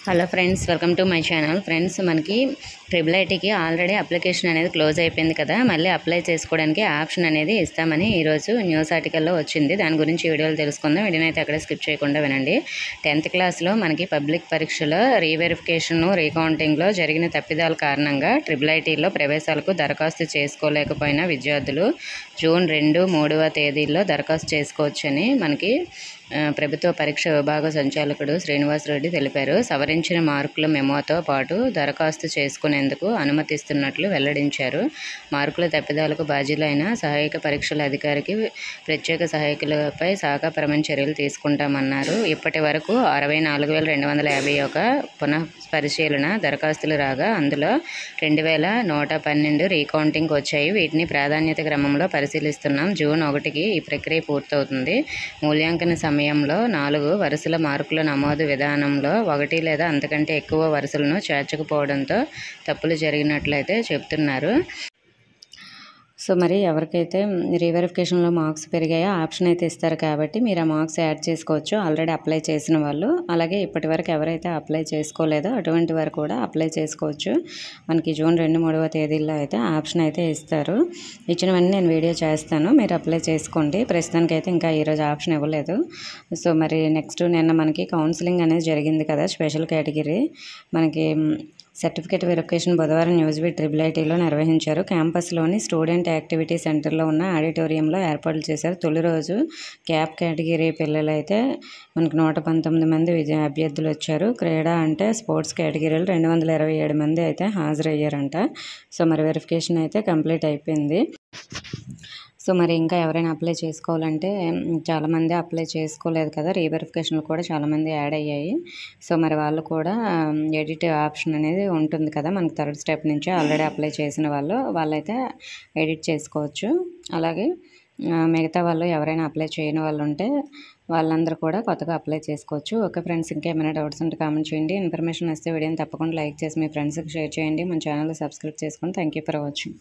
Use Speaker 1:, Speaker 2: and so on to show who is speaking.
Speaker 1: Hello friends, welcome to my channel. Friends, మనకి triple ఐటీకి already application అనేది close అయిపోయింది కదా. మళ్ళీ అప్లై చేసుకోవడానికి ఆప్షన్ అనేది ఇస్తామని ఈరోజు న్యూస్ ఆర్టికల్లో వచ్చింది. దాని గురించి వీడియోలు తెలుసుకుందాం. వీడియోని అయితే అక్కడ స్కిప్ చేయకుండా వినండి. 10th క్లాస్లో మనకి పబ్లిక్ పరీక్షలో రీవెరిఫికేషన్ రీకౌంటింగ్లో జరిగిన తప్పిదాల కారణంగా ట్రిపుల్ ఐటీలో ప్రవేశాలకు దరఖాస్తు చేసుకోలేకపోయిన విద్యార్థులు జూన్ 2, 3వ తేదీల్లో దరఖాస్తు చేసుకోవచ్చని మనకి ప్రభుత్వ పరీక్ష విభాగ సంచాలకుడు శ్రీనివాసరెడ్డి తెలిపారు. సవరించిన మార్కుల మెమోతో పాటు దరఖాస్తు చేసుకునేందుకు అనుమతిస్తున్నట్లు వెల్లడించారు. మార్కుల తప్పిదాలకు బాధ్యులైన సహాయక పరీక్షల అధికారికి ప్రత్యేక సహాయకులపై శాఖాపరమైన చర్యలు తీసుకుంటామన్నారు. ఇప్పటి వరకు 64,251 పునః పరిశీలన దరఖాస్తులు రాగా అందులో 2,112 రీకౌంటింగ్కి వచ్చాయి. వీటిని ప్రాధాన్యత క్రమంలో పరిశీలిస్తున్నాం. జూన్ 1కి ఈ ప్రక్రియ పూర్తవుతుంది. మూల్యాంకన సమయంలో 4 వరుసల మార్కుల నమోదు విధానంలో 1 లేదా అంతకంటే ఎక్కువ వరుసలను చేర్చకపోవడంతో తప్పులు జరిగినట్లయితే చెబుతున్నారు. సో మరి ఎవరికైతే రీవెరిఫికేషన్లో మార్క్స్ పెరిగాయో ఆప్షన్ అయితే ఇస్తారు కాబట్టి మీరు ఆ మార్క్స్ యాడ్ చేసుకోవచ్చు. ఆల్రెడీ అప్లై చేసిన వాళ్ళు, అలాగే ఇప్పటి వరకు ఎవరైతే అప్లై చేసుకోలేదో అటువంటి వారు కూడా అప్లై చేసుకోవచ్చు. మనకి జూన్ 2, 3వ తేదీల్లో అయితే ఆప్షన్ అయితే ఇస్తారు. ఇచ్చినవన్నీ నేను వీడియో చేస్తాను, మీరు అప్లై చేసుకోండి. ప్రస్తుతానికైతే ఇంకా ఈరోజు ఆప్షన్ ఇవ్వలేదు. సో మరి నెక్స్ట్ నిన్న మనకి కౌన్సిలింగ్ అనేది జరిగింది కదా, స్పెషల్ కేటగిరీ మనకి సర్టిఫికేట్ వెరిఫికేషన్ బుధవారం న్యూస్బీట్ ట్రిపుల్ ఐటీలో నిర్వహించారు. క్యాంపస్లోని స్టూడెంట్ యాక్టివిటీ సెంటర్లో ఉన్న ఆడిటోరియంలో ఏర్పాట్లు చేశారు. తొలి రోజు క్యాప్ కేటగిరీ పిల్లలు అయితే మనకు 119 మంది అభ్యర్థులు వచ్చారు. క్రీడా అంటే స్పోర్ట్స్ కేటగిరీలు 227 మంది అయితే హాజరయ్యారంట. సో మరి వెరిఫికేషన్ అయితే కంప్లీట్ అయిపోయింది. సో మరి ఇంకా ఎవరైనా అప్లై చేసుకోవాలంటే చాలామంది అప్లై చేసుకోలేదు కదా, రీవెరిఫికేషన్లు కూడా చాలామంది యాడ్ అయ్యాయి. సో మరి వాళ్ళు కూడా ఎడిట్ ఆప్షన్ అనేది ఉంటుంది కదా మనకి 3rd స్టెప్ నుంచి ఆల్రెడీ అప్లై చేసిన వాళ్ళైతే ఎడిట్ చేసుకోవచ్చు. అలాగే మిగతా వాళ్ళు ఎవరైనా అప్లై చేయని వాళ్ళు ఉంటే వాళ్ళందరూ కూడా కొత్తగా అప్లై చేసుకోవచ్చు. ఓకే ఫ్రెండ్స్, ఇంకేమైనా డౌట్స్ ఉంటే కామెంట్ చేయండి. ఇన్ఫర్మేషన్ వస్తే వీడియోని తప్పకుండా లైక్ చేసి మీ ఫ్రెండ్స్కి షేర్ చేయండి. మన ఛానల్ సబ్స్క్రైబ్ చేసుకోండి. Thank you for watching.